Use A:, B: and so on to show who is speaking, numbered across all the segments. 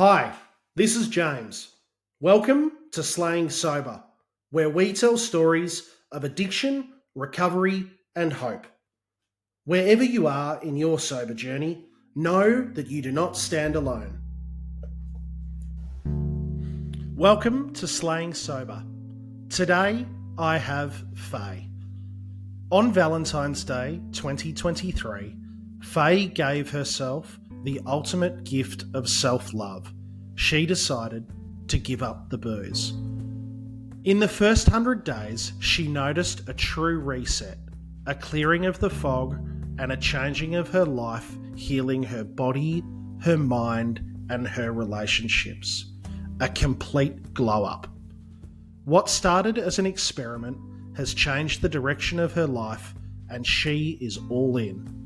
A: Hi, this is James. Welcome to Slaying Sober, where we tell stories of addiction, recovery, and hope. Wherever you are in your sober journey, know that you do not stand alone. Welcome to Slaying Sober. Today, I have Faye. On Valentine's Day 2023, Faye gave herself the ultimate gift of self-love. She decided to give up the booze. In the first 100 days, she noticed a true reset, a clearing of the fog, and a changing of her life, healing her body, her mind, and her relationships. A complete glow up. What started as an experiment has changed the direction of her life, and she is all in.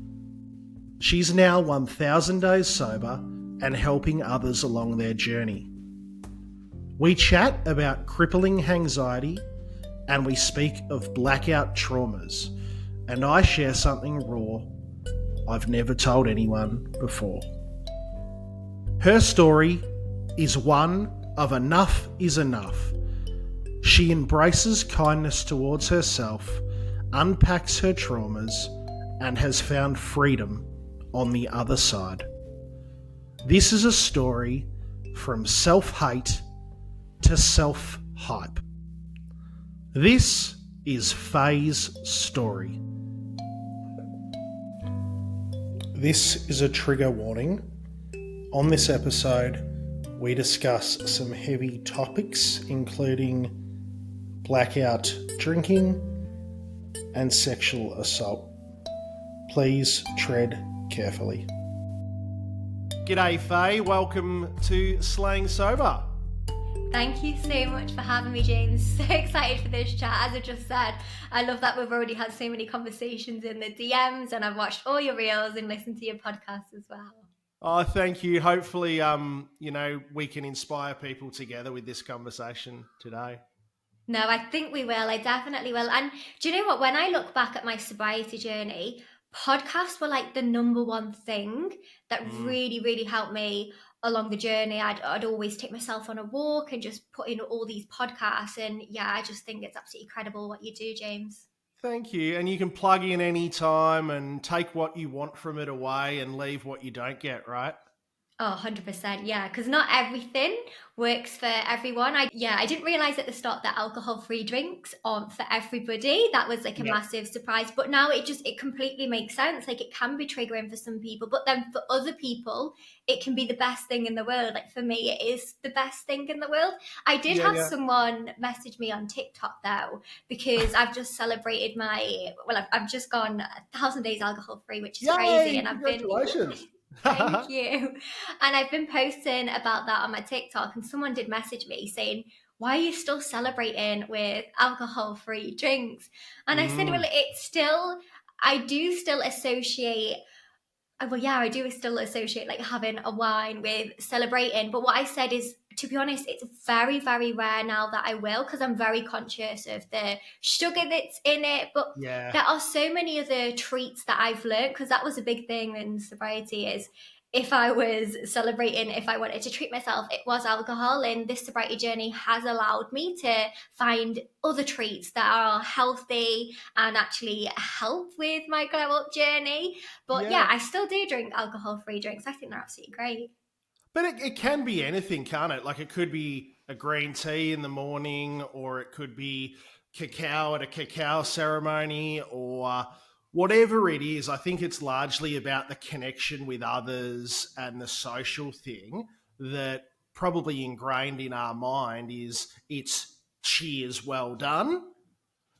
A: She's now 1,000 days sober and helping others along their journey. We chat about crippling anxiety, and we speak of blackout traumas, and I share something raw I've never told anyone before. Her story is one of enough is enough. She embraces kindness towards herself, unpacks her traumas, and has found freedom on the other side. This is a story from self-hate to self-hype. This is Faye's story. This is a trigger warning. On this episode, we discuss some heavy topics, including blackout drinking and sexual assault. Please tread carefully. G'day Faye, welcome to Slaying Sober.
B: Thank you so much for having me, James. So excited for this chat. As I just said, I love that we've already had so many conversations in the DMs, and I've watched all your reels and listened to your podcast as well.
A: Oh, thank you. Hopefully, we can inspire people together with this conversation today.
B: No, I think we will. I definitely will. And do you know what? When I look back at my sobriety journey, podcasts were like the number one thing that really, really helped me along the journey. I'd always take myself on a walk and just put in all these podcasts. And yeah, I just think it's absolutely incredible what you do, James.
A: Thank you. And you can plug in any time and take what you want from it away and leave what you don't get, right?
B: Oh, 100%, yeah, because not everything works for everyone. I didn't realise at the start that alcohol-free drinks aren't for everybody. That was like a massive surprise. But now it completely makes sense. Like, it can be triggering for some people, but then for other people, it can be the best thing in the world. Like, for me, it is the best thing in the world. I did have someone message me on TikTok though, because I've just celebrated I've just gone 1,000 days alcohol-free, which is crazy. And
A: congratulations.
B: Thank you. And I've been posting about that on my TikTok, and someone did message me saying, why are you still celebrating with alcohol-free drinks? And I said, well, I do still associate like having a wine with celebrating. But what I said is, to be honest, it's very, very rare now that I will, because I'm very conscious of the sugar that's in it. But there are so many other treats that I've learned, because that was a big thing in sobriety, is if I was celebrating, if I wanted to treat myself, it was alcohol. And this sobriety journey has allowed me to find other treats that are healthy and actually help with my glow up journey. But yeah, I still do drink alcohol-free drinks. I think they're absolutely great.
A: But it can be anything, can't it? Like, it could be a green tea in the morning, or it could be cacao at a cacao ceremony, or whatever it is. I think it's largely about the connection with others and the social thing that probably ingrained in our mind is it's cheers, well done.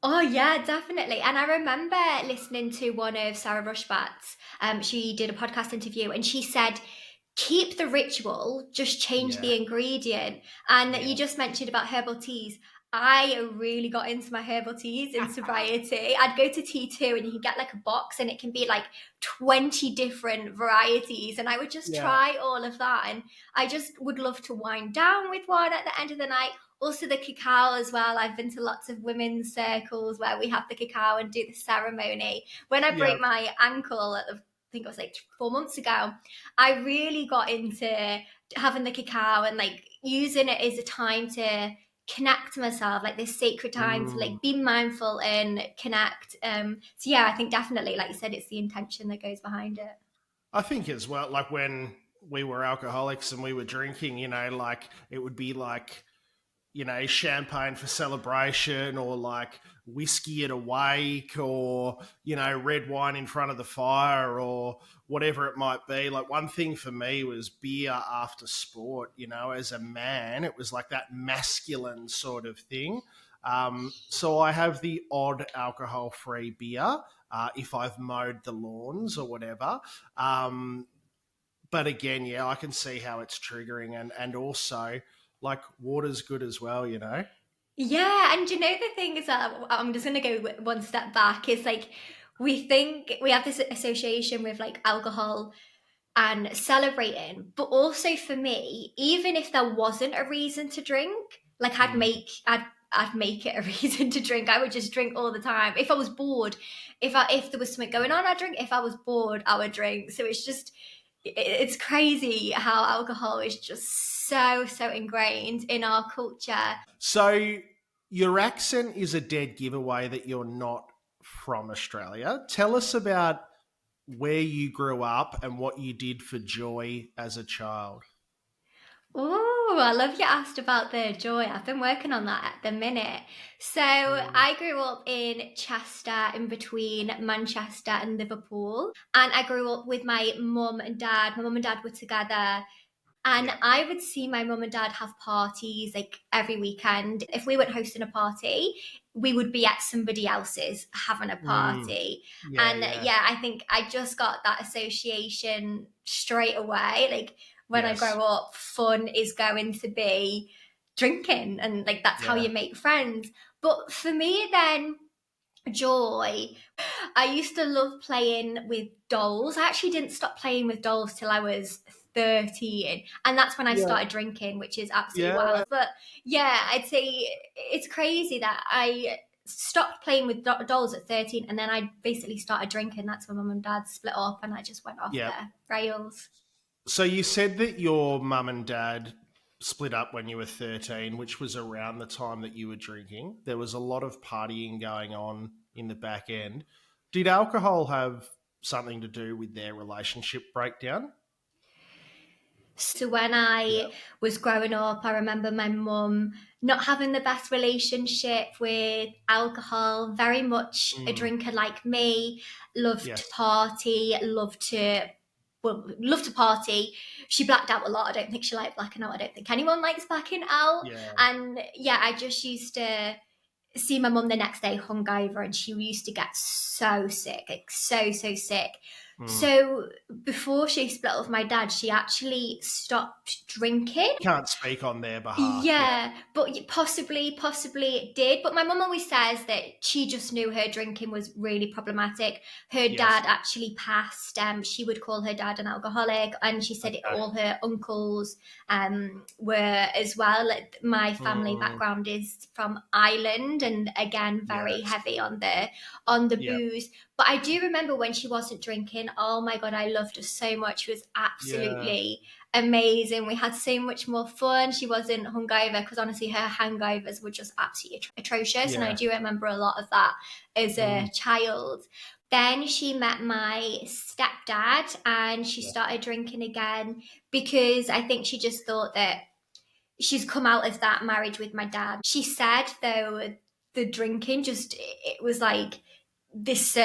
B: Oh yeah, definitely. And I remember listening to one of Sarah Rushbat's, she did a podcast interview, and she said, keep the ritual, just change the ingredient. And you just mentioned about herbal teas. I really got into my herbal teas in sobriety. I'd go to T2 and you can get like a box, and it can be like 20 different varieties. And I would just try all of that. And I just would love to wind down with one at the end of the night. Also the cacao as well. I've been to lots of women's circles where we have the cacao and do the ceremony. When I break my ankle at the think it was like 4 months ago, I really got into having the cacao and like using it as a time to connect myself, like this sacred time to like be mindful and connect. So yeah, I think definitely, like you said, it's the intention that goes behind it.
A: I think as well, like when we were alcoholics and we were drinking, like it would be like, champagne for celebration, or like whiskey at a wake, or, red wine in front of the fire, or whatever it might be. Like one thing for me was beer after sport, as a man, it was like that masculine sort of thing. So I have the odd alcohol-free beer if I've mowed the lawns or whatever. But again, yeah, I can see how it's triggering, and also like water's good as well,
B: Yeah, and you know the thing is that I'm just gonna go one step back. Is like we think we have this association with like alcohol and celebrating, but also for me, even if there wasn't a reason to drink, like I'd make it a reason to drink. I would just drink all the time. If I was bored, if there was something going on, I'd drink. If I was bored, I would drink. So it's just it's crazy how alcohol is just so ingrained in our culture.
A: So your accent is a dead giveaway that you're not from Australia. Tell us about where you grew up and what you did for joy as a child.
B: Oh, I love you asked about the joy. I've been working on that at the minute. So I grew up in Chester, in between Manchester and Liverpool. And I grew up with my mum and dad. My mum and dad were together. And
A: Yeah.
B: I would see my mum and dad have parties like every weekend. If we weren't hosting a party, we would be at somebody else's having a party.
A: Yeah,
B: And
A: yeah.
B: yeah, I think I just got that association straight away. Like when I
A: Yes.
B: grow up, fun is going to be drinking, and like that's how
A: Yeah.
B: you make friends. But for me, then joy. I used to love playing with dolls. I actually didn't stop playing with dolls till I was 13. And that's when I
A: Yeah.
B: started drinking, which is absolutely
A: Yeah.
B: wild. But yeah, I'd say it's crazy that I stopped playing with dolls at 13 and then I basically started drinking. That's when mum and dad split up and I just went off
A: Yeah.
B: their rails.
A: So you said that your mum and dad split up when you were 13, which was around the time that you were drinking. There was a lot of partying going on in the back end. Did alcohol have something to do with their relationship breakdown?
B: So when
A: Yeah.
B: I was growing up, I remember my mum not having the best relationship with alcohol, very much a drinker like me, loved to
A: Yes.
B: party, loved to party. She blacked out a lot. I don't think she liked blacking out. I don't think anyone likes blacking out.
A: Yeah.
B: And yeah, I just used to see my mum the next day hungover and she used to get so sick, like so sick. So before she split up with my dad, she actually stopped drinking.
A: Can't speak on their behalf. Yeah.
B: Yeah, but possibly it did. But my mum always says that she just knew her drinking was really problematic. Her
A: Yes.
B: dad actually passed. She would call her dad an alcoholic, and she said
A: Okay.
B: all her uncles were as well. Like, my family background is from Ireland, and again, very
A: Yes.
B: heavy on the
A: Yeah.
B: booze. But I do remember when she wasn't drinking. Oh my god, I loved her so much. She was
A: Yeah.
B: absolutely amazing. We had so much more fun. She wasn't hungover because honestly, her hangovers were just absolutely atrocious. And I
A: Yeah.
B: do remember a lot of that as a child. Then she met my stepdad and she
A: Yeah.
B: started drinking again because I think she just thought that she's come out of that marriage with my dad. She said though the drinking just it was like this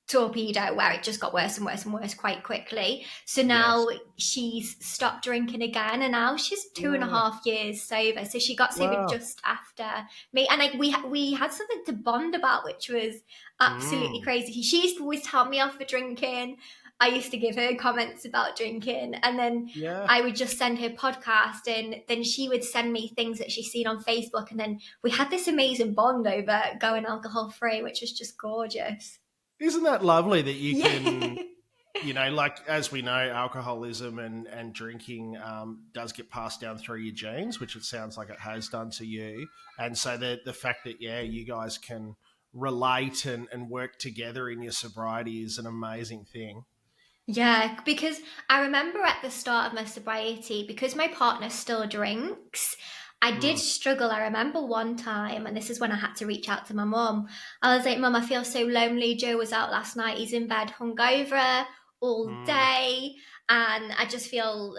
B: torpedo where it just got worse and worse and worse quite quickly. So
A: Yes.
B: now she's stopped drinking again, and now she's two and a
A: Yeah.
B: half years sober. So she got sober
A: Wow.
B: just after me, and like we had something to bond about, which was absolutely crazy. She used to always tell me off for drinking. I used to give her comments about drinking, and then
A: Yeah.
B: I would just send her podcast, and then she would send me things that she's seen on Facebook, and then we had this amazing bond over going alcohol free, which was just gorgeous.
A: Isn't that lovely that you can,
B: Yeah.
A: like as we know, alcoholism and drinking does get passed down through your genes, which it sounds like it has done to you. And so the fact that, yeah, you guys can relate and work together in your sobriety is an amazing thing.
B: Yeah, because I remember at the start of my sobriety, because my partner still drinks, I did struggle. I remember one time, and this is when I had to reach out to my mum. I was like, Mum, I feel so lonely. Joe was out last night. He's in bed hungover all day, and I just feel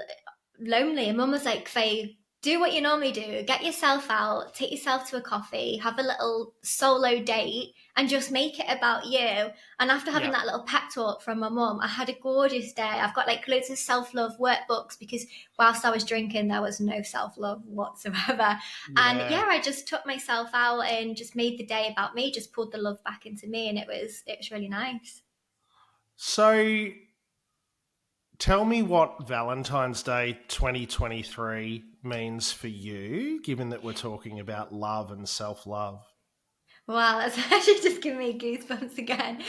B: lonely. And Mum was like, Faye, do what you normally do. Get yourself out, take yourself to a coffee, have a little solo date, and just make it about you. And after having that little pep talk from my mum, I had a gorgeous day. I've got like loads of self-love workbooks because whilst I was drinking, there was no self-love whatsoever. And yeah, I just took myself out and just made the day about me, just pulled the love back into me, and it was really nice.
A: So tell me what Valentine's Day 2023 means for you, given that we're talking about love and self-love.
B: Wow, that's actually just giving me goosebumps again.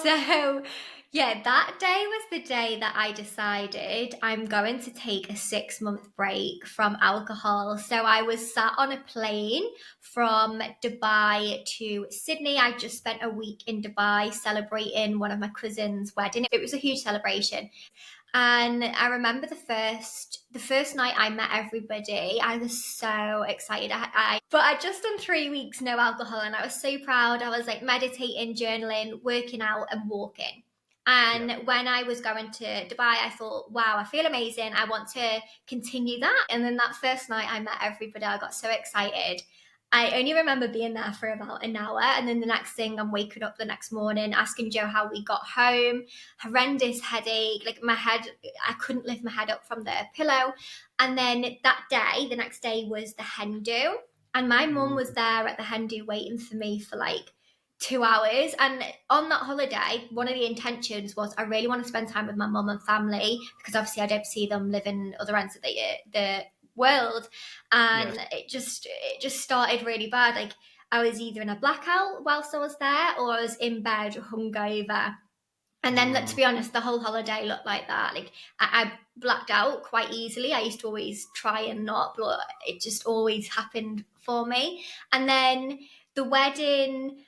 B: So, yeah, that day was the day that I decided I'm going to take a 6-month break from alcohol. So, I was sat on a plane from Dubai to Sydney. I just spent a week in Dubai celebrating one of my cousin's wedding. It was a huge celebration. And I remember the first night I met everybody, I was so excited. But I'd just done 3 weeks no alcohol, and I was so proud. I was like meditating, journaling, working out, and walking. And when I was going to Dubai, I thought, wow, I feel amazing. I want to continue that. And then that first night I met everybody, I got so excited. I only remember being there for about an hour. And then the next thing, I'm waking up the next morning, asking Joe how we got home. Horrendous headache, like my head, I couldn't lift my head up from the pillow. And then that day, the next day was the hen do. And my mum was there at the hen do waiting for me for like 2 hours. And on that holiday, one of the intentions was I really want to spend time with my mum and family because obviously I don't see them living other ends of the world. And it just started really bad. Like I was either in a blackout whilst I was there, or I was in bed hungover. And then, to be honest, the whole holiday looked like that. Like I blacked out quite easily. I used to always try and not, but it just always happened for me. And then the wedding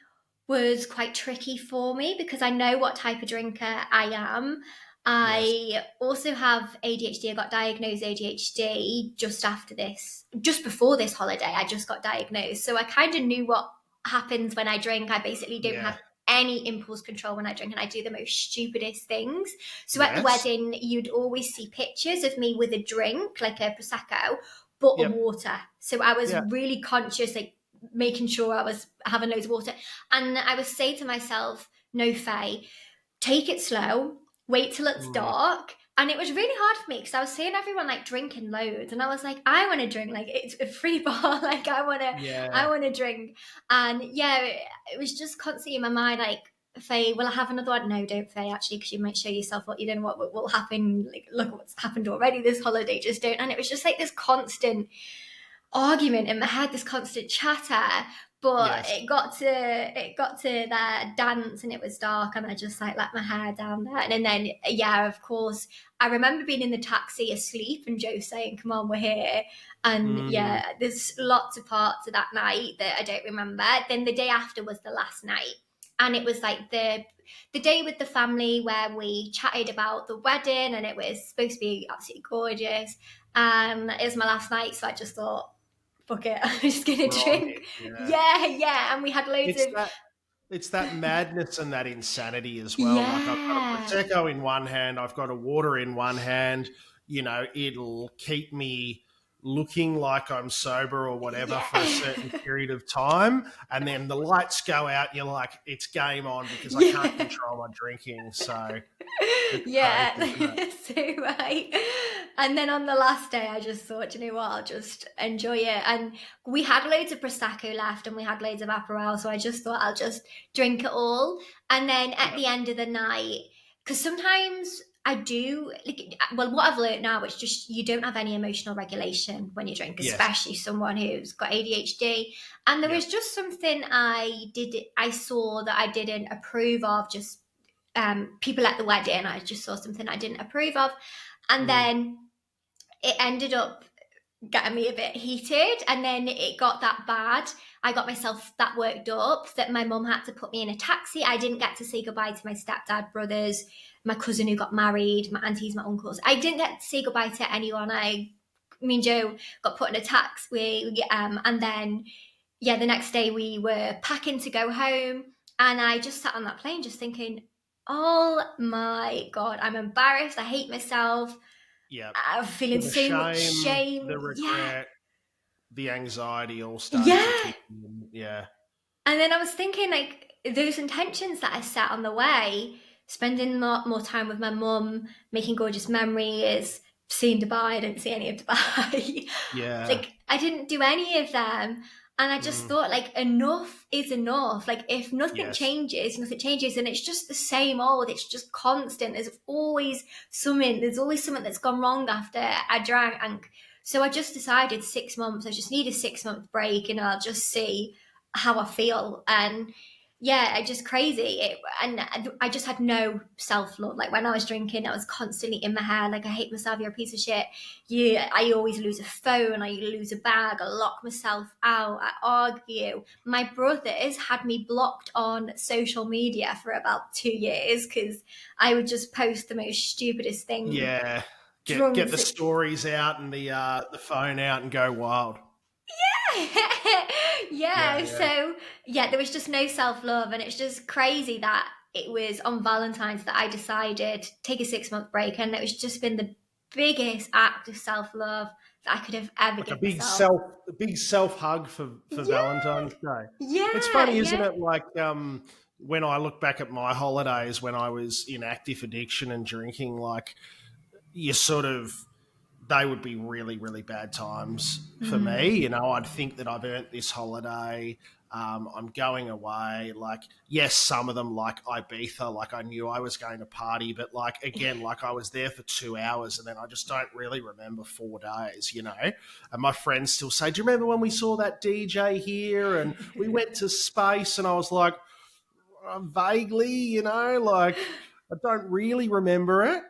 B: was quite tricky for me because I know what type of drinker I am. I also have ADHD. I got diagnosed ADHD just before this holiday. I just got diagnosed. So I kind of knew what happens when I drink. I basically don't have any impulse control when I drink, and I do the most stupidest things. So at the wedding, you'd always see pictures of me with a drink, like a Prosecco, but a water. So I was really conscious, like making sure I was having loads of water. And I would say to myself, no, Faye, take it slow, wait till it's dark. And it was really hard for me because I was seeing everyone like drinking loads, and I was like, I want to drink. Like it's a free bar. Like I want to drink. And it was just constantly in my mind, like, Faye, will I have another one? No, don't, Faye, actually, because you might show yourself what you don't know what will happen. Like, look what's happened already this holiday. Just don't. And it was just like this constant argument in my head, this constant chatter. But it got to that dance, and it was dark, and I just like let my hair down there. And then of course, I remember being in the taxi asleep and Joe saying, "Come on, we're here." And there's lots of parts of that night that I don't remember. Then the day after was the last night, and it was like the day with the family where we chatted about the wedding, and it was supposed to be absolutely gorgeous. And it was my last night, so I just thought, fuck it, I'm just gonna drink. And we had loads
A: it's that madness and that insanity as well. Like I've got a
B: yeah
A: Prosecco in one hand, I've got a water in one hand. You know, it'll keep me looking like I'm sober or whatever for a certain period of time, and then the lights go out. And you're like, it's game on because I can't control my drinking. So it's crazy,
B: so right. And then on the last day, I just thought, you know what, I'll just enjoy it. And we had loads of Prosecco left, and we had loads of Aperol, so I just thought I'll just drink it all. And then at the end of the night, because sometimes I do, like, well, what I've learned now is just you don't have any emotional regulation when you drink, especially someone who's got ADHD. And there was just something I saw that I didn't approve of, just people at the wedding. I just saw something I didn't approve of. And then it ended up getting me a bit heated, and then it got that bad. I got myself that worked up that my mum had to put me in a taxi. I didn't get to say goodbye to my stepdad, brothers, my cousin who got married, my aunties, my uncles. I didn't get to say goodbye to anyone. Me and Joe got put in a taxi, and then the next day we were packing to go home, and I just sat on that plane just thinking, oh my god, I'm embarrassed. I hate myself.
A: Yeah.
B: I'm feeling
A: The
B: so much
A: shame,
B: shame.
A: the
B: Yeah.
A: regret, the anxiety all started to
B: Yeah.
A: kick in. Yeah.
B: And then I was thinking, like, those intentions that I set on the way, spending more time with my mum, making gorgeous memories, seeing Dubai. I didn't see any of Dubai.
A: Yeah.
B: Like, I didn't do any of them. And I just
A: Mm.
B: thought, like, enough is enough. Like, if nothing
A: Yes.
B: changes, nothing changes, and it's just the same old, it's just constant. There's always something that's gone wrong after I drank. So I just decided 6 months, I just need a 6 month break, and I'll just see how I feel. And yeah, it's just crazy. And I just had no self love. Like when I was drinking, I was constantly in my head, like, I hate myself, you're a piece of shit. I always lose a phone, I lose a bag, I lock myself out, I argue. My brothers had me blocked on social media for about 2 years because I would just post the most stupidest thing.
A: Yeah. Get
B: Drunk.
A: the stories out and the phone out and go wild. Yeah,
B: Yeah,
A: yeah.
B: so there was just no self love, and it's just crazy that it was on Valentine's that I decided to take a 6 month break, and it was just been the biggest act of self love that I could have ever
A: Like
B: given myself.
A: a big self hug for
B: Yeah,
A: Valentine's Day. It's
B: yeah,
A: funny, isn't
B: yeah.
A: it? Like when I look back at my holidays when I was in active addiction and drinking, like you sort of they would be really, really bad times for me.
B: Mm.
A: You know, I'd think that I've earned this holiday. I'm going away. Like, yes, some of them, like Ibiza, like I knew I was going to party, but like, again, like I was there for 2 hours and then I just don't really remember 4 days, you know? And my friends still say, do you remember when we saw that DJ here and we went to space? And I was like, vaguely, you know, like I don't really remember it.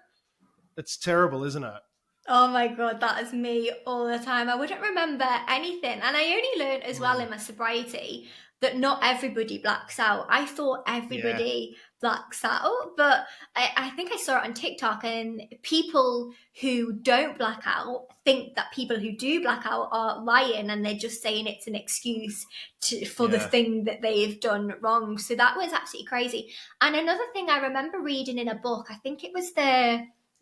A: It's terrible, isn't it?
B: Oh my god, that is me all the time. I wouldn't remember anything. And I only learned as well
A: Mm.
B: in my sobriety that not everybody blacks out. I thought
A: Yeah.
B: everybody blacks out, but I think I saw it on TikTok, and people who don't black out think that people who do black out are lying, and they're just saying it's an excuse for the
A: Yeah.
B: thing that they've done wrong. So that was absolutely crazy. And another thing I remember reading in a book, I think it was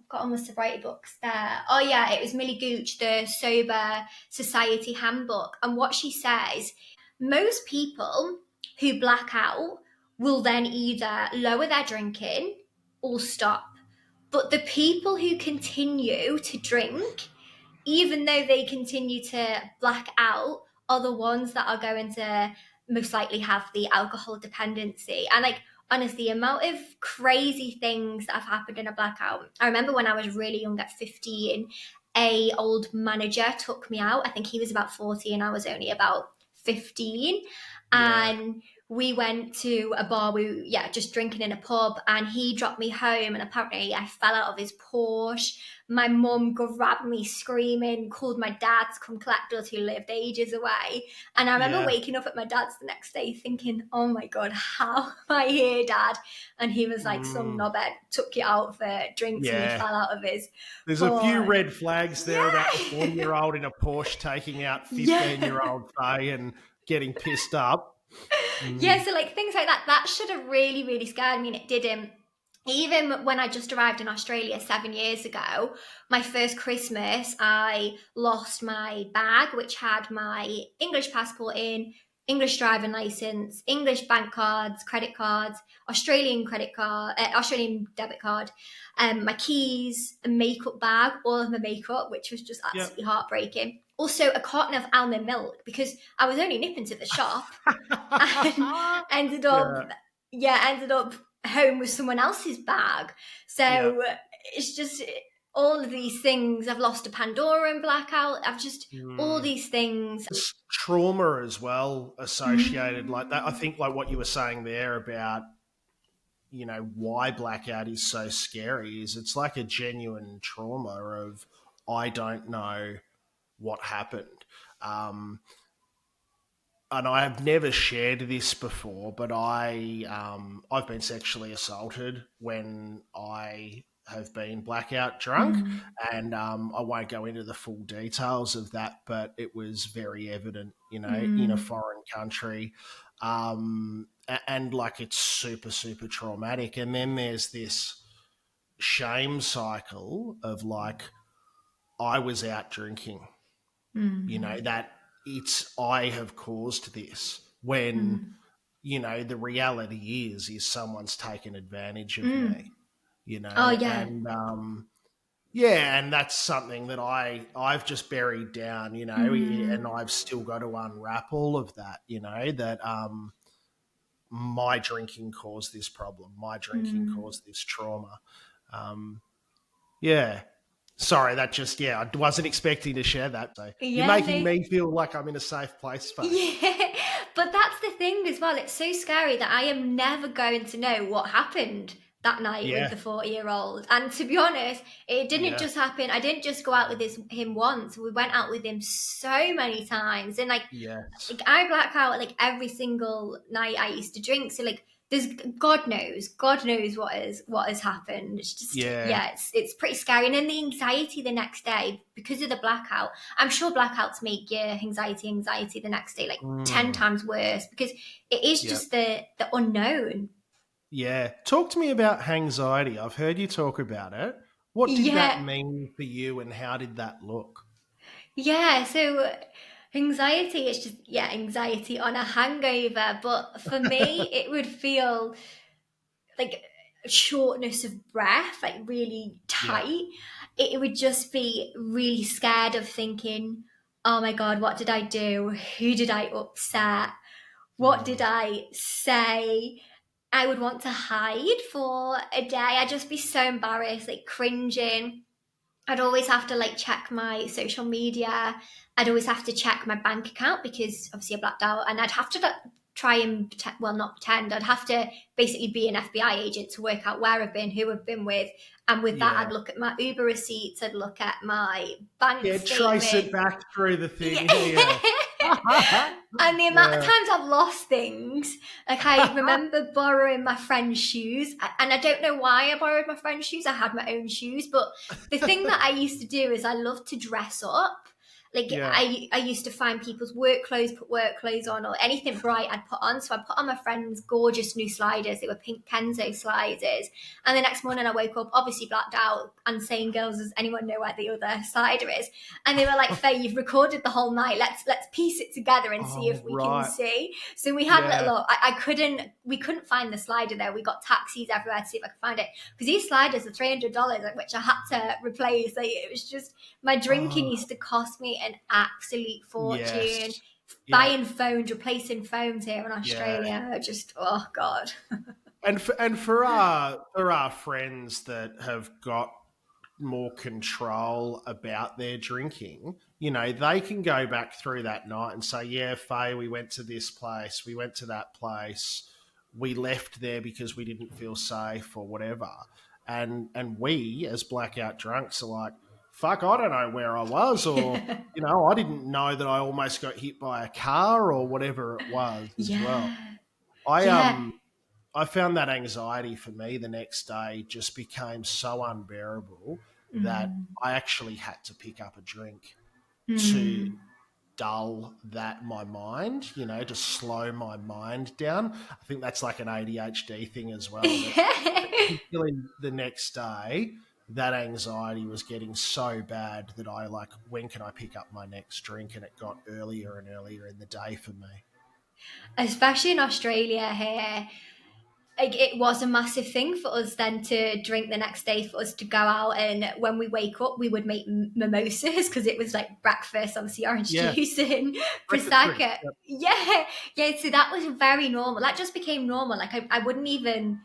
B: got on the sobriety books there. Oh yeah, it was Millie Gooch, the Sober Society Handbook. And what she says, most people who black out will then either lower their drinking or stop. But the people who continue to drink, even though they continue to black out, are the ones that are going to most likely have the alcohol dependency. And like, honestly, the amount of crazy things that have happened in a blackout. I remember when I was really young at 15, a old manager took me out. I think he was about 40 and I was only about 15.
A: Yeah.
B: And we went to a bar, just drinking in a pub, and he dropped me home, and apparently I fell out of his Porsche. My mum grabbed me screaming, called my dad to come collect us, who lived ages away. And I remember
A: Yeah.
B: waking up at my dad's the next day thinking, oh my God, how am I here, Dad? And he was like, some
A: Mm.
B: knobhead took you out for drinks and you
A: Yeah.
B: fell out of his
A: There's a few
B: Porsche.
A: red flags there about the
B: Yeah.
A: 40-year-old in a Porsche taking out
B: Yeah.
A: 15-year-old Faye and getting pissed up.
B: Yeah,
A: Mm.
B: so like things like that should have really, really scared me, and it didn't. Even when I just arrived in Australia 7 years ago, my first Christmas, I lost my bag, which had my English passport in, English driving license, English bank cards, credit cards, Australian credit card, Australian debit card, my keys, a makeup bag, all of my makeup, which was just
A: Yep.
B: absolutely heartbreaking. Also, a carton of almond milk because I was only nipping to the shop and ended up
A: Yeah.
B: ended up home with someone else's bag.
A: Yeah.
B: So it's just all of these things. I've lost a Pandora and blackout. I've just all
A: Mm.
B: these things.
A: There's trauma as well associated like that. I
B: Mm.
A: think like what you were saying there about, you know, why blackout is so scary is it's like a genuine trauma of I don't know what happened. And I have never shared this before, but I've been sexually assaulted when I have been blackout drunk, and I won't go into the full details of that, but it was very evident, in a foreign country, and like it's super super traumatic. And then there's this shame cycle of like I was out drinking, that it's I have caused this when the reality is someone's taken advantage of me,
B: Oh yeah.
A: and and that's something that I've just buried down, and I've still got to unwrap all of that, that my drinking caused this problem, my drinking caused this trauma. Yeah. Sorry, that just, I wasn't expecting to share that. So you're
B: Yeah,
A: making
B: no.
A: me feel like I'm in a safe place, Faye.
B: Yeah, but that's the thing as well. It's so scary that I am never going to know what happened that night with
A: Yeah,
B: the 40-year-old. And to be honest, it didn't
A: yeah,
B: just happen. I didn't just go out with him once. We went out with him so many times. And
A: yes.
B: I black out like every single night I used to drink. So like there's God knows what has happened. It's just
A: Yeah.
B: it's pretty scary. And then the anxiety the next day because of the blackout. I'm sure blackouts make your anxiety the next day like 10
A: Mm,
B: times worse because it is
A: yeah.
B: just the unknown.
A: Yeah. Talk to me about anxiety. I've heard you talk about it. What did that
B: Yeah.
A: mean for you and how did that look?
B: Yeah, so anxiety is just anxiety on a hangover, but for me it would feel like shortness of breath, like really
A: Yeah.
B: tight. It would just be really scared of thinking, oh my God, what did I do? Who did I upset? What did
A: Mm,
B: I say? I would want to hide for a day. I'd just be so embarrassed, like cringing. I'd always have to like check my social media. I'd always have to check my bank account because obviously I blacked out, and I'd have to try and well, not pretend. I'd have to basically be an FBI agent to work out where I've been, who I've been with, and with that,
A: yeah.
B: I'd look at my Uber receipts. I'd look at my bank
A: Yeah. Trace it
B: statement.
A: back through the
B: Yeah.
A: thing. Yeah.
B: And the amount of
A: Yeah.
B: times I've lost things, like I remember borrowing my friend's shoes, and I don't know why I borrowed my friend's shoes. I had my own shoes, but the thing that I used to do is I loved to dress up. Like
A: Yeah.
B: I used to find people's work clothes, put work clothes on, or anything bright I'd put on. So I put on my friend's gorgeous new sliders. They were pink Kenzo sliders. And the next morning I woke up, obviously blacked out, and saying, "Girls, does anyone know where the other slider is?" And they were like, "Faye, you've recorded the whole night. Let's piece it together and see
A: Oh,
B: if we can
A: right.
B: see." So we had
A: Yeah.
B: we couldn't find the slider there. We got taxis everywhere to see if I could find it because these sliders are $300, which I had to replace. Like, it was just my drinking
A: Oh,
B: used to cost me an absolute fortune.
A: yes. Yeah.
B: Buying phones, replacing phones here in
A: Yeah.
B: Australia, just oh god.
A: And for our friends that have got more control about their drinking, they can go back through that night and say, "Yeah, Faye, we went to this place, we went to that place, we left there because we didn't feel safe or whatever." And we as blackout drunks are like, "Fuck, I don't know where I was," or "I didn't know that I almost got hit by a car," or whatever it was as well.
B: Yeah.
A: I
B: Yeah.
A: um I found that anxiety for me the next day just became so unbearable that
B: Mm.
A: I actually had to pick up a drink to
B: Mm.
A: dull that my mind, to slow my mind down. I think that's like an ADHD thing as well. That particularly the next day, that anxiety was getting so bad that I like, when can I pick up my next drink? And it got earlier and earlier in the day for me.
B: Especially in Australia here, like it was a massive thing for us then to drink the next day, for us to go out, and when we wake up we would make mimosas because it was like breakfast, obviously orange
A: Yeah,
B: juice and
A: breakfast drinks.
B: prosecco. Yeah, yeah, so that was very normal. That just became normal. Like I wouldn't even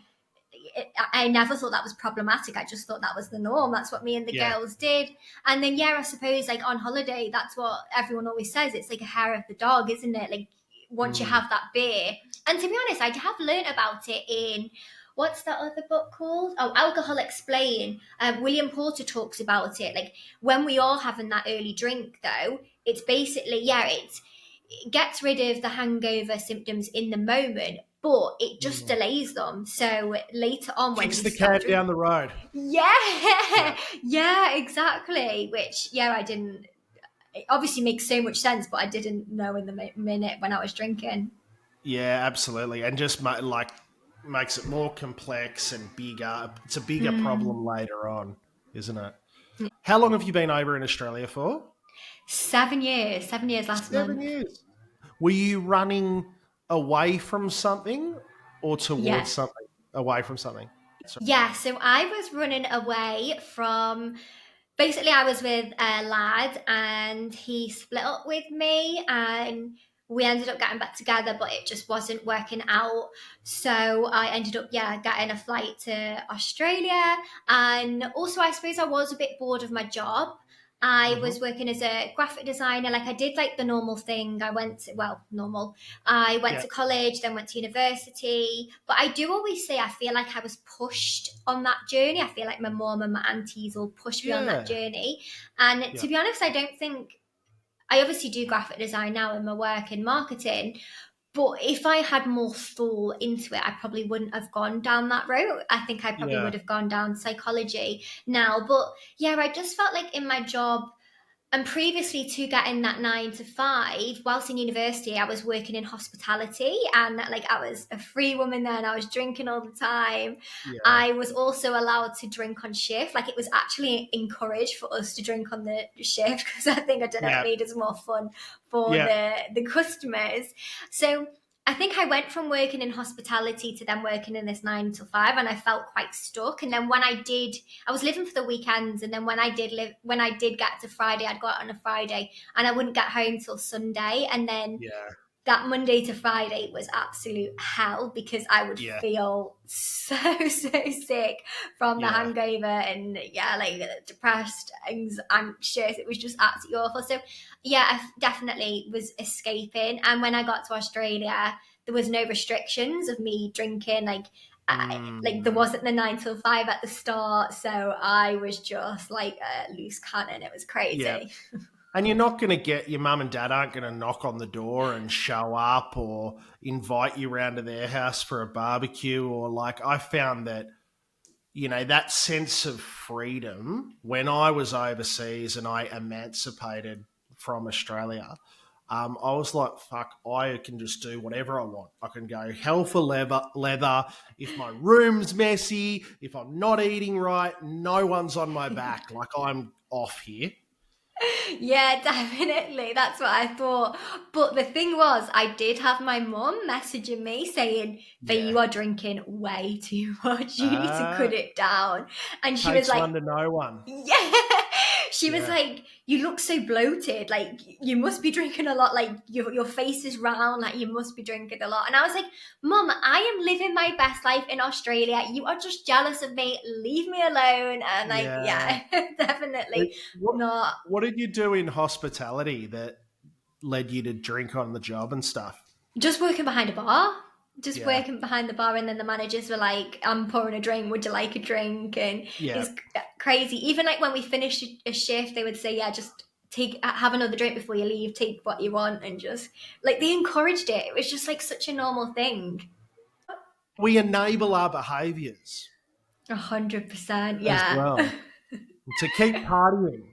B: I never thought that was problematic. I just thought that was the norm. That's what me and the
A: Yeah.
B: girls did. And then, I suppose like on holiday, that's what everyone always says. It's like a hair of the dog, isn't it? Like once you
A: Mm.
B: have that beer. And to be honest, I have learned about it in what's that other book called? Oh, Alcohol Explained. William Porter talks about it. Like when we are having that early drink, though, it's basically it gets rid of the hangover symptoms in the moment, but it just delays them. So later on, when
A: Kicks
B: you
A: the
B: start
A: can
B: drinking,
A: down the road.
B: yeah,
A: Yeah.
B: yeah, exactly. Which I didn't. It obviously makes so much sense, but I didn't know in the minute when I was drinking.
A: Yeah, absolutely. And just makes it more complex and bigger. It's a bigger problem later on, isn't it? How long have you been over in Australia for?
B: 7 years. 7 years last
A: 7
B: month.
A: years. Were you running away from something or towards
B: Yeah.
A: something? Away from something.
B: Yeah, so I was running away from basically I was with a lad and he split up with me and we ended up getting back together, but it just wasn't working out. So I ended up, getting a flight to Australia. And also, I suppose I was a bit bored of my job. I
A: Mm-hmm.
B: was working as a graphic designer. Like I did like the normal thing. Normal. I went
A: Yeah.
B: to college, then went to university. But I do always say I feel like I was pushed on that journey. I feel like my mom and my aunties all pushed me on that
A: Yeah.
B: journey. And
A: Yeah.
B: to be honest, I don't think I obviously do graphic design now in my work in marketing, but if I had more thought into it, I probably wouldn't have gone down that route. I think I probably
A: Yeah.
B: would have gone down psychology now. But yeah, I just felt like in my job, and previously to getting that 9 to 5, whilst in university, I was working in hospitality and like I was a free woman then. I was drinking all the time.
A: Yeah.
B: I was also allowed to drink on shift. Like it was actually encouraged for us to drink on the shift because I don't know, it
A: Yeah.
B: made us more fun for
A: Yeah.
B: the customers. So I think I went from working in hospitality to then working in this 9 to 5, and I felt quite stuck. And then when I was living for the weekends, and then when I did get to Friday, I'd go out on a Friday, and I wouldn't get home till Sunday, and then
A: Yeah.
B: that Monday to Friday was absolute hell because I would
A: Yeah.
B: feel so sick from the
A: Yeah.
B: hangover and like depressed, anxious. It was just absolutely awful. So yeah, I definitely was escaping. And when I got to Australia, there was no restrictions of me drinking. Like there
A: Mm.
B: wasn't the 9 till 5 at the start, so I was just like a loose cannon. It was
A: Yeah.
B: crazy.
A: And you're not going to get your mum and dad aren't going to knock on the door and show up or invite you round to their house for a barbecue or like I found that that sense of freedom when I was overseas and I emancipated from Australia. I was like, fuck, I can just do whatever I want. I can go hell for leather. If my room's messy, if I'm not eating right, no one's on my back. Like I'm off here.
B: Yeah, definitely. That's what I thought. But the thing was, I did have my mum messaging me saying, Faye,
A: Yeah.
B: you are drinking way too much. You need to cut
A: Uh,
B: it down. And she was
A: takes
B: like,
A: one to know one.
B: yeah. She was
A: Yeah.
B: like, you look so bloated. Like, you must be drinking a lot. Like, your face is round. Like, you must be drinking a lot. And I was like, Mum, I am living my best life in Australia. You are just jealous of me. Leave me alone. And, like,
A: Yeah.
B: yeah, definitely
A: It- what
B: not.
A: what did you do in hospitality that led you to drink on the job and stuff?
B: Just working behind a bar. Just
A: Yeah.
B: working behind the bar, and then the managers were like, "I'm pouring a drink. Would you like a drink?" And
A: Yeah.
B: it's crazy. Even like when we finished a shift, they would say, "Yeah, just have another drink before you leave. Take what you want," and just like they encouraged it. It was just like such a normal thing.
A: We enable our behaviours
B: 100%,
A: as
B: yeah.
A: well to keep partying.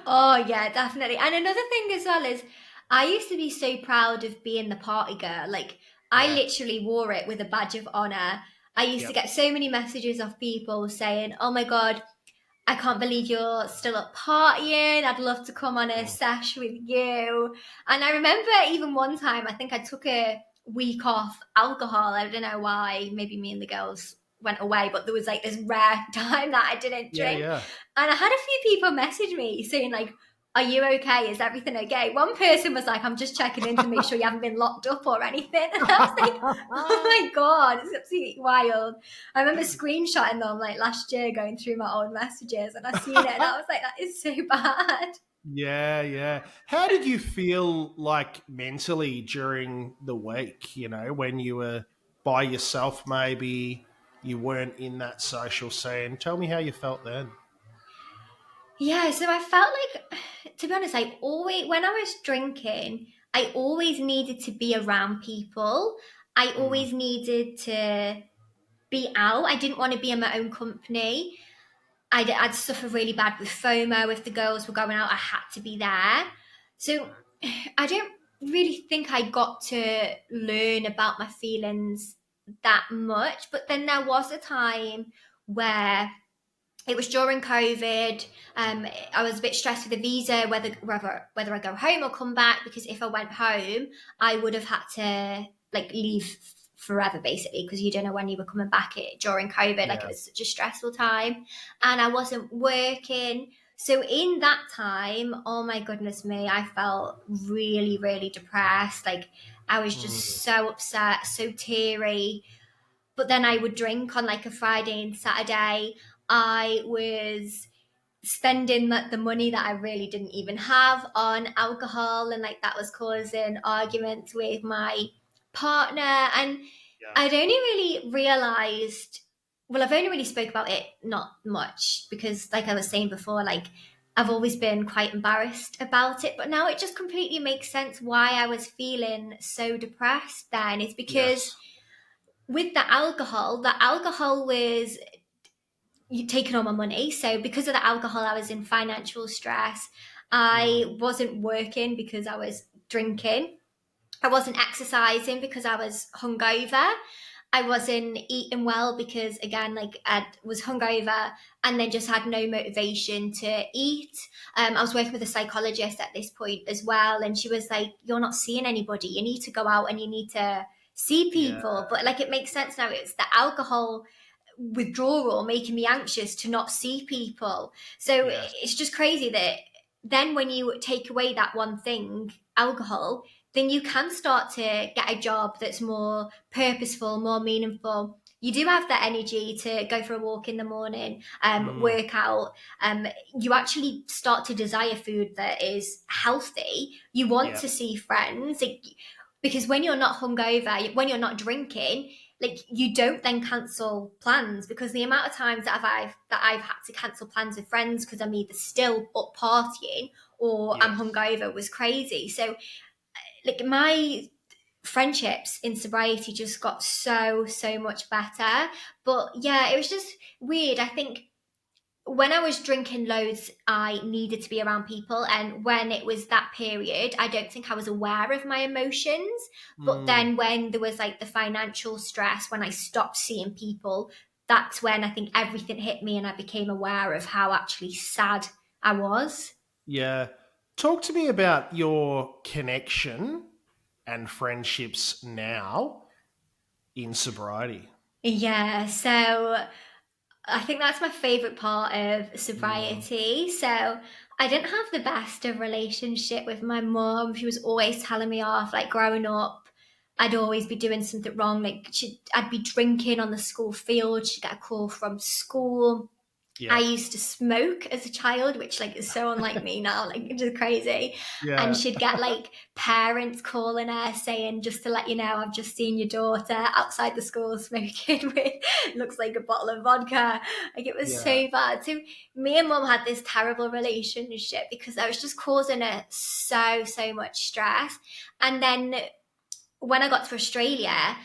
B: Oh yeah, definitely. And another thing as well is I used to be so proud of being the party girl. Like I
A: Yeah.
B: literally wore it with a badge of honor. I used to
A: Yep.
B: get so many messages of people saying, "Oh my god, I can't believe you're still up partying. I'd love to come on a
A: Mm.
B: sesh with you." And I remember even one time, I think I took a week off alcohol. I don't know why. Maybe me and the girls went away, but there was like this rare time that I didn't
A: Yeah.
B: drink.
A: Yeah.
B: And I had a few people message me saying, like, "Are you okay? Is everything okay?" One person was like, "I'm just checking in to make sure you haven't been locked up or anything." And I was like, "Oh my God, it's absolutely wild." I remember screenshotting them like last year, going through my old messages, and I seen it and I was like, that is so bad.
A: Yeah, yeah. How did you feel like mentally during the week, when you were by yourself maybe? you weren't in that social scene. Tell me how you felt then.
B: Yeah, so I felt like, to be honest, when I was drinking, I always needed to be around people. I always needed to be out. I didn't want to be in my own company. I'd suffer really bad with FOMO. If the girls were going out, I had to be there. So I don't really think I got to learn about my feelings that much. But then there was a time where it was during COVID. I was a bit stressed with the visa, whether I go home or come back, because if I went home, I would have had to like leave forever basically, because you don't know when you were coming back during COVID. Like, it was such a stressful time, and I wasn't working. So in that time, oh my goodness me, I felt really, really depressed. Like, I was just so upset, so teary. But then I would drink on like a Friday and Saturday. I was spending the money that I really didn't even have on alcohol, and like that was causing arguments with my partner. And I'd only really realized, well, I've only really spoke about it not much, because like I was saying before, like I've always been quite embarrassed about it, but now it just completely makes sense why I was feeling so depressed then. It's because with the alcohol was taking all my money. So because of the alcohol, I was in financial stress. I wasn't working because I was drinking. I wasn't exercising because I was hungover. I wasn't eating well because, again, like I was hungover and then just had no motivation to eat. I was working with a psychologist at this point as well, and she was like, "You're not seeing anybody. You need to go out and you need to see people." But like, it makes sense now. It's the alcohol withdrawal making me anxious to not see people. So it's just crazy that then when you take away that one thing, alcohol, then you can start to get a job that's more purposeful, more meaningful. You do have the energy to go for a walk in the morning, work out. You actually start to desire food that is healthy. You want to see friends. Because when you're not hungover, when you're not drinking, like you don't then cancel plans, because the amount of times that I've had to cancel plans with friends because I'm either still up partying or I'm hungover was crazy. So like my friendships in sobriety just got so much better. But yeah, it was just weird. I think when I was drinking loads, I needed to be around people. And when it was that period, I don't think I was aware of my emotions. But then when there was like the financial stress, when I stopped seeing people, that's when I think everything hit me and I became aware of how actually sad I was.
A: Yeah. Talk to me about your connection and friendships now in sobriety.
B: Yeah, so I think that's my favorite part of sobriety. So I didn't have the best of relationship with my mum. She was always telling me off. Like growing up, I'd always be doing something wrong. Like I'd be drinking on the school field. She'd get a call from school. I used to smoke as a child, which like is so unlike me now, like it's just crazy. And
A: Yeah.
B: she'd get like parents calling her saying, "Just to let you know, I've just seen your daughter outside the school smoking with looks like a bottle of vodka." Like it was
A: Yeah.
B: so bad. So me and mum had this terrible relationship because I was just causing her so much stress. And then when I got to Australia,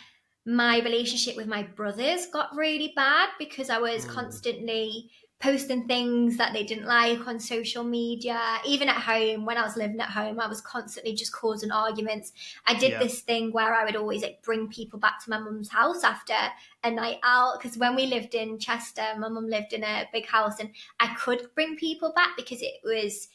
B: my relationship with my brothers got really bad because I was constantly posting things that they didn't like on social media. Even at home, when I was living at home, I was constantly just causing arguments. I did
A: Yeah.
B: this thing where I would always like bring people back to my mum's house after a night out, because when we lived in Chester, my mum lived in a big house, and I could bring people back because it was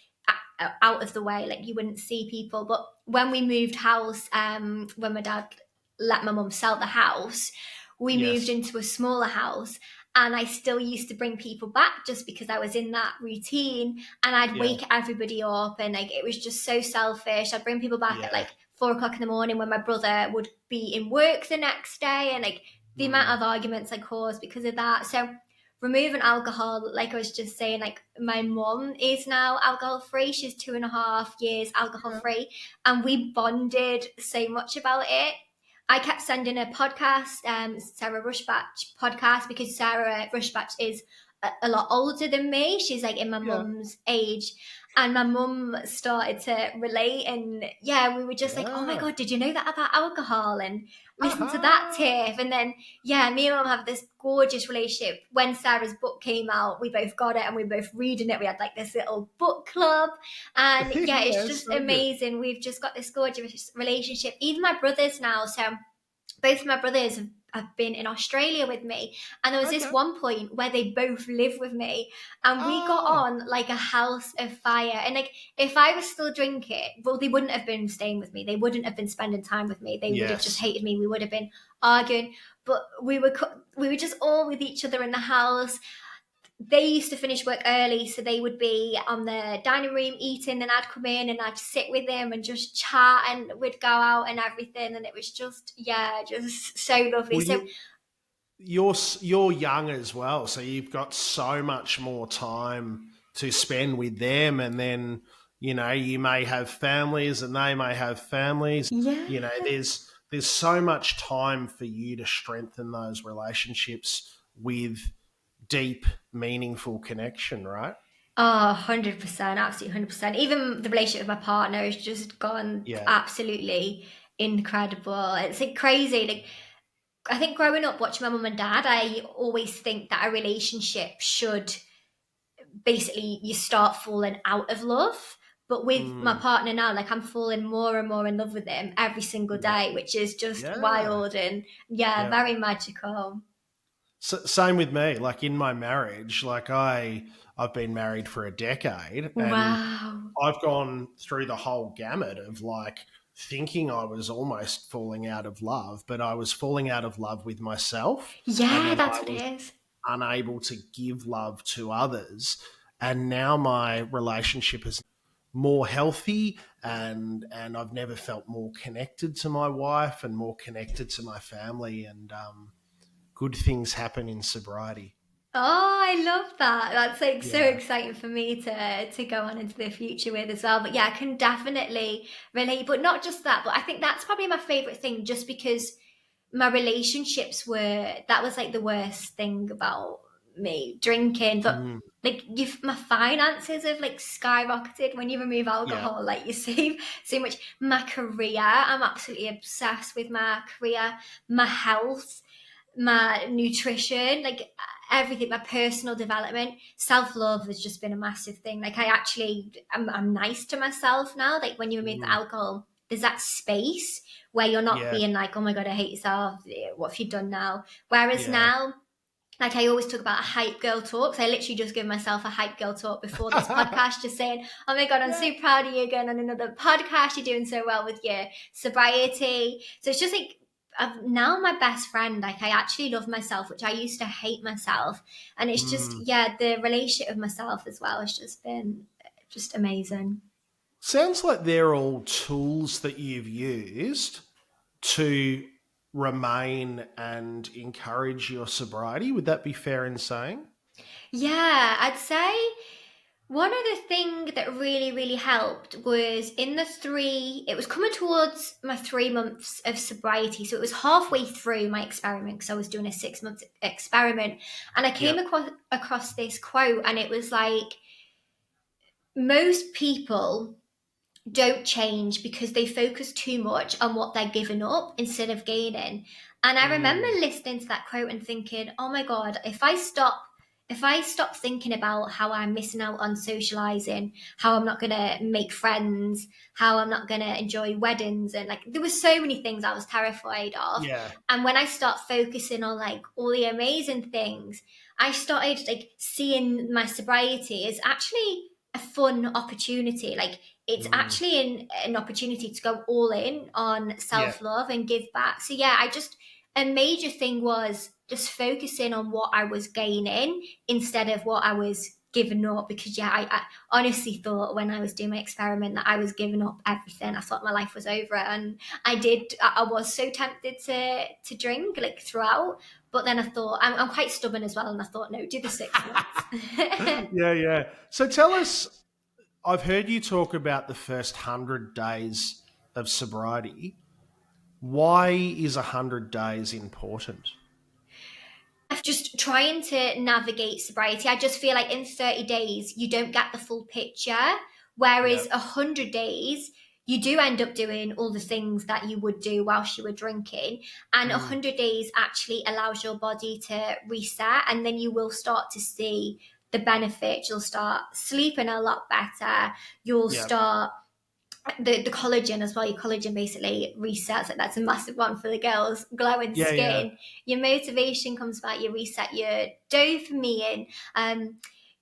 B: out of the way, like you wouldn't see people. But when we moved house, when my dad let my mum sell the house, we moved
A: Yes.
B: into a smaller house, and I still used to bring people back just because I was in that routine, and I'd
A: Yeah.
B: wake everybody up, and like it was just so selfish. I'd bring people back at
A: Yeah.
B: like 4 o'clock in the morning when my brother would be in work the next day, and like the amount of arguments I caused because of that. So removing alcohol, like I was just saying, like my mum is now alcohol free. She's 2.5 years alcohol free, and we bonded so much about it. I kept sending a podcast, Sarah Rushbatch podcast, because Sarah Rushbatch is a lot older than me. She's like in my
A: Yeah.
B: mum's age. And my mum started to relate, and yeah, we were just like, oh my
A: Yeah.
B: God, did you know that about alcohol? And listen to that
A: Aha.
B: tip. And then, yeah, me and mum have this gorgeous relationship. When Sarah's book came out, we both got it and we were both reading it. We had like this little book club. And yeah, it's
A: Yeah,
B: just
A: so good.
B: amazing. We've just got this gorgeous relationship. Even my brothers now. So both of my brothers have been in Australia with me. And there was this
A: Okay.
B: one point where they both live with me, and we got
A: Oh,
B: on like a house of fire. And like, if I was still drinking, well, they wouldn't have been staying with me. They wouldn't have been spending time with me. They would have just
A: yes.
B: hated me. We would have been arguing. But we were just all with each other in the house. They used to finish work early, so they would be on the dining room eating, and I'd come in and I'd sit with them and just chat, and we'd go out and everything, and it was just, yeah, just so lovely.
A: Well,
B: So
A: you're young as well, so you've got so much more time to spend with them, and then you may have families and they may have families.
B: yeah.
A: There's so much time for you to strengthen those relationships with deep, meaningful connection, right?
B: Oh, 100%, absolutely 100%. Even the relationship with my partner has just gone
A: Yeah.
B: absolutely incredible. It's like crazy. Like, I think growing up watching my mum and dad, I always think that a relationship should basically, you start falling out of love. But with my
A: Mm,
B: partner now, like, I'm falling more and more in love with him every single
A: yeah.
B: day, which is just
A: Yeah.
B: wild and yeah,
A: Yeah.
B: very magical.
A: Same with me. Like in my marriage, like I've been married for a decade, and
B: Wow.
A: I've gone through the whole gamut of like thinking I was almost falling out of love, but I was falling out of love with myself, and
B: Yeah,
A: then
B: that's
A: I
B: what
A: was
B: it is.
A: unable to give love to others. And now my relationship is more healthy, and I've never felt more connected to my wife and more connected to my family, and good things happen in sobriety.
B: Oh, I love that. That's like so
A: Yeah.
B: exciting for me to go on into the future with as well. But yeah, I can definitely relate. But not just that, but I think that's probably my favorite thing, just because my relationships were, that was like the worst thing about me drinking. But
A: Mm,
B: like, my finances have like skyrocketed when you remove
A: yeah.
B: alcohol. Like, you save so much. My career, I'm absolutely obsessed with my career. My health, my nutrition, like everything, my personal development, self-love has just been a massive thing. Like, I'm nice to myself now. Like, when you remove the
A: Mm,
B: alcohol, there's that space where you're not
A: yeah.
B: being like, oh my God, I hate yourself, what have you done now? Whereas
A: Yeah.
B: now, like, I always talk about a hype girl talk. So I literally just give myself a hype girl talk before this podcast, just saying, oh my God, I'm
A: Yeah.
B: so proud of you again on another podcast. You're doing so well with your sobriety. So it's just like, now my best friend. Like, I actually love myself, which I used to hate myself. And it's just,
A: Mm.
B: yeah, the relationship with myself as well has just been just amazing.
A: Sounds like they're all tools that you've used to remain and encourage your sobriety. Would that be fair in saying?
B: Yeah, I'd say one other thing that really, really helped was it was coming towards my 3 months of sobriety. So it was halfway through my experiment, because I was doing a 6 month experiment. And I came
A: Yeah.
B: across this quote, and it was like, most people don't change because they focus too much on what they're giving up instead of gaining. And I remember
A: Mm,
B: listening to that quote and thinking, oh my God, if I stop thinking about how I'm missing out on socializing, how I'm not gonna make friends, how I'm not gonna enjoy weddings, and like, there were so many things I was terrified of.
A: yeah.
B: And when I start focusing on like all the amazing things, I started like seeing my sobriety as actually a fun opportunity. Like, it's
A: Mm,
B: actually an opportunity to go all in on
A: yeah.
B: self-love and give back. So yeah, a major thing was just focusing on what I was gaining instead of what I was giving up. Because yeah, I honestly thought when I was doing my experiment that I was giving up everything. I thought my life was over, and I was so tempted to drink like throughout. But then I thought, I'm quite stubborn as well, and I thought, no, do the 6 months.
A: Yeah, yeah. So tell us, I've heard you talk about the first 100 days of sobriety. Why is 100 days important?
B: Just trying to navigate sobriety. I just feel like in 30 days, you don't get the full picture. Whereas
A: Yep.
B: 100 days, you do end up doing all the things that you would do whilst you were drinking. And 100 days actually allows your body to reset. And then you will start to see the benefits. You'll start sleeping a lot better. You'll
A: Yep.
B: start the collagen as well. Your collagen basically resets. Like that's a massive one for the girls. Glowing
A: Yeah, yeah.
B: skin. Your motivation comes back. You reset your dopamine.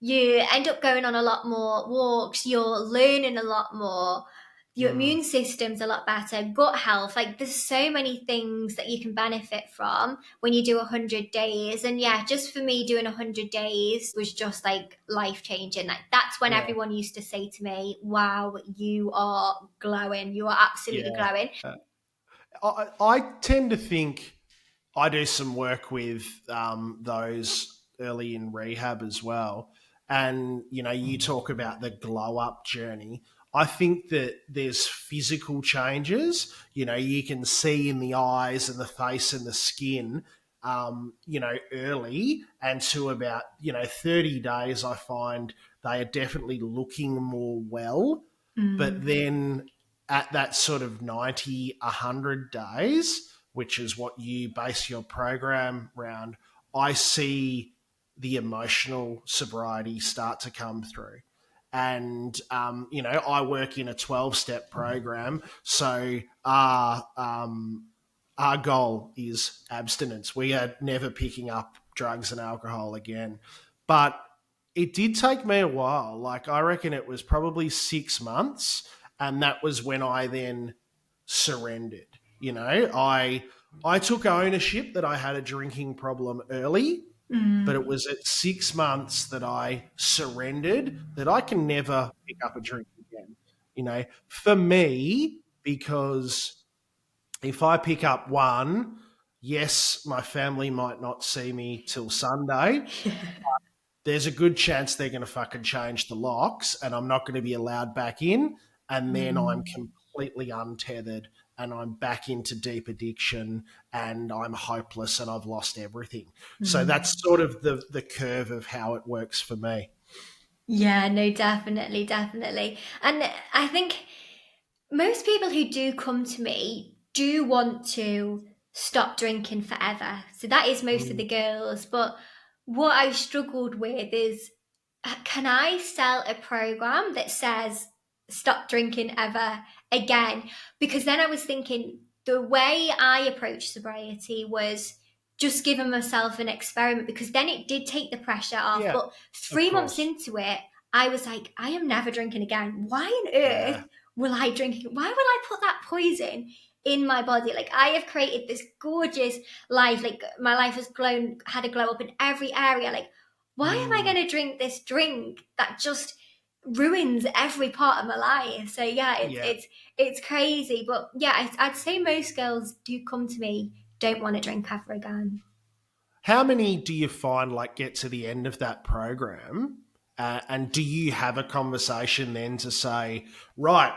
B: You end up going on a lot more walks. You're learning a lot more. Your immune system's a lot better. Gut health. Like there's so many things that you can benefit from when you do 100 days. And yeah, just for me, doing 100 days was just like life changing. Like that's when
A: Yeah.
B: everyone used to say to me, wow, you are glowing. You are absolutely
A: Yeah.
B: glowing.
A: I tend to think I do some work with those early in rehab as well. And, you talk about the glow up journey. I think that there's physical changes, you can see in the eyes and the face and the skin, early and to about, 30 days, I find they are definitely looking more well. But then at that sort of 90, 100 days, which is what you base your program around, I see the emotional sobriety start to come through. And, I work in a 12-step program. So our goal is abstinence. We are never picking up drugs and alcohol again. But it did take me a while. Like, I reckon it was probably 6 months. And that was when I then surrendered. I took ownership that I had a drinking problem early, but it was at 6 months that I surrendered that I can never pick up a drink again. For me, because if I pick up one, yes, my family might not see me till Sunday. There's a good chance they're going to fucking change the locks and I'm not going to be allowed back in. And then I'm completely untethered and I'm back into deep addiction and I'm hopeless and I've lost everything. So that's sort of the curve of how it works for me.
B: Yeah, no, definitely, definitely. And I think most people who do come to me do want to stop drinking forever. So that is most of
A: Mm.
B: the girls. But what I've struggled with is can I sell a program that says stop drinking ever again? Because then I was thinking the way I approached sobriety was just giving myself an experiment because then it did take the pressure off.
A: Yeah,
B: But
A: of
B: 3 months
A: course.
B: into it, I was like, I am never drinking again. Why on earth
A: Yeah.
B: will I drink? Why would I put that poison in my body? Like I have created this gorgeous life. Like my life has grown, had a glow up in every area. Like why am I
A: Mm.
B: going to drink this drink that just ruins every part of my life? So yeah,
A: Yeah.
B: it's crazy, but yeah, I'd say most girls do come to me don't want to drink ever again.
A: How many do you find like get to the end of that program? And do you have a conversation then to say, right,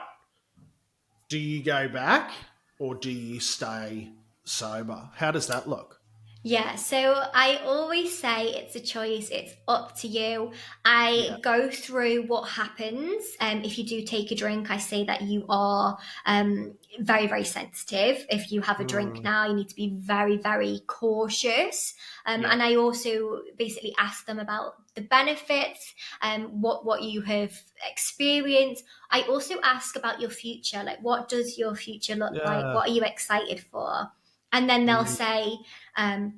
A: do you go back or do you stay sober? How does that look?
B: Yeah, so I always say it's a choice, it's up to you.
A: Yeah.
B: I go through what happens. If you do take a drink, I say that you are very, very sensitive. If you have a drink
A: Mm.
B: now, you need to be very, very cautious.
A: Yeah.
B: And I also basically ask them about the benefits, what you have experienced. I also ask about your future, like what does your future look like?
A: Yeah.
B: What are you excited for? And then they'll
A: Mm.
B: say,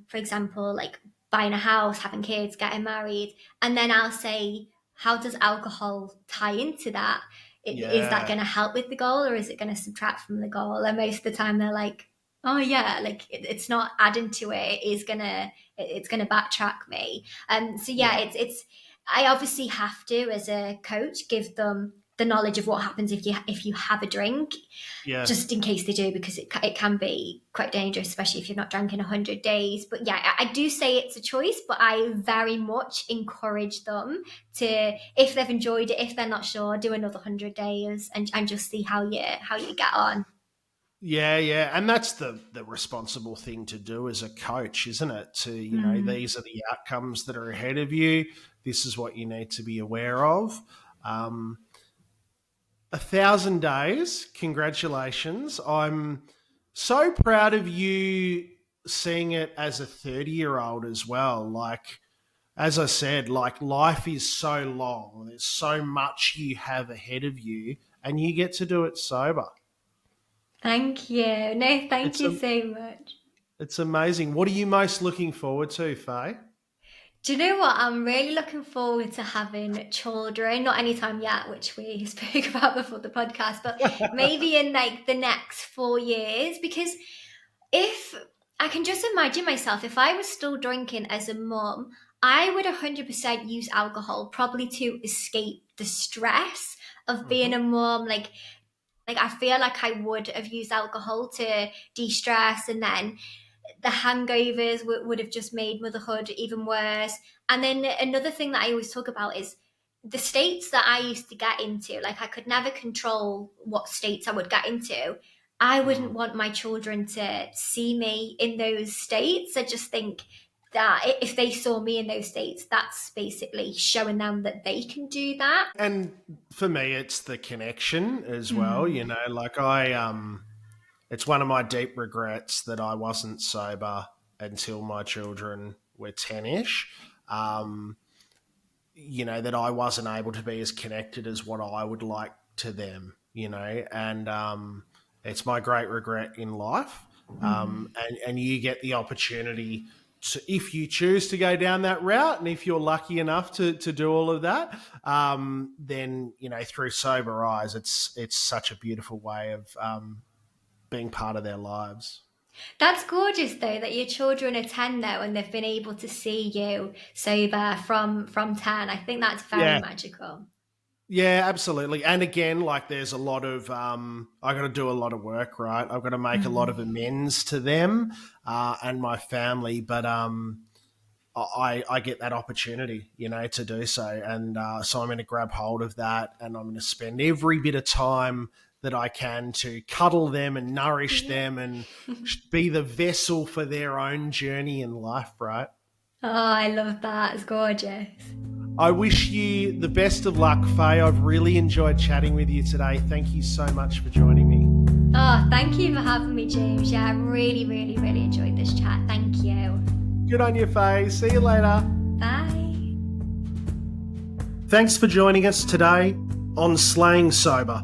B: for example, like buying a house, having kids, getting married. And then I'll say, how does alcohol tie into that? Is that
A: Yeah.
B: going to help with the goal or is it going to subtract from the goal? And most of the time they're like, oh yeah, like it's not adding to it. It's gonna backtrack me. So yeah,
A: Yeah.
B: it's I obviously have to as a coach give them the knowledge of what happens if you have a drink
A: Yeah.
B: just in case they do, because it can be quite dangerous, especially if you've not drank in 100 days. But yeah, I do say it's a choice, but I very much encourage them to, if they've enjoyed it, if they're not sure, do another 100 days and just see how you get on.
A: Yeah. And that's the responsible thing to do as a coach, isn't it? To, you know, these are the outcomes that are ahead of you. This is what you need to be aware of. 1,000 days, congratulations. I'm so proud of you seeing it as a 30-year-old as well. Like, as I said, like life is so long. There's so much you have ahead of you and you get to do it sober.
B: Thank you. No, thank you so much.
A: It's amazing. What are you most looking forward to, Faye?
B: Do you know what? I'm really looking forward to having children. Not anytime yet, which we spoke about before the podcast, but maybe in like the next 4 years. Because if I can just imagine myself, if I was still drinking as a mum, I would 100% use alcohol, probably to escape the stress of being a mum. Like I feel like I would have used alcohol to de-stress, and then the hangovers would have just made motherhood even worse. And then another thing that I always talk about is the states that I used to get into. Like, I could never control what states I would get into. I wouldn't want my children to see me in those states. I just think that if they saw me in those states, that's basically showing them that they can do that.
A: And for me, it's the connection as well. You know, like it's one of my deep regrets that I wasn't sober until my children were 10-ish. You know, that I wasn't able to be as connected as what I would like to them, you know, and it's my great regret in life. And you get the opportunity to, if you choose to go down that route, and if you're lucky enough to do all of that, then, you know, through sober eyes, it's such a beautiful way of being part of their lives.
B: That's gorgeous, though, that your children are 10 now and they've been able to see you sober from 10. I think that's very magical.
A: Yeah, absolutely. And again, like there's a lot of, I got to do a lot of work, right? I've got to make a lot of amends to them and my family, but I get that opportunity, you know, to do so. And so I'm going to grab hold of that, and I'm going to spend every bit of time that I can to cuddle them and nourish them and be the vessel for their own journey in life, right?
B: Oh, I love that. It's gorgeous.
A: I wish you the best of luck, Faye. I've really enjoyed chatting with you today. Thank you so much for joining me.
B: Oh, thank you for having me, James. Yeah, I really, really, really enjoyed this chat. Thank you.
A: Good on you, Faye. See you later.
B: Bye.
A: Thanks for joining us today on Slaying Sober.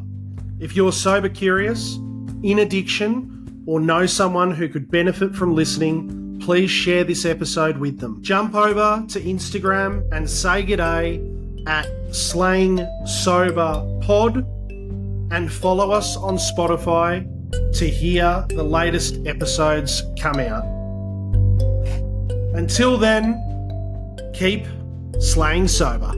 A: If you're sober curious, in addiction, or know someone who could benefit from listening, please share this episode with them. Jump over to Instagram and say g'day at Slaying Sober Pod, and follow us on Spotify to hear the latest episodes come out. Until then, keep slaying sober.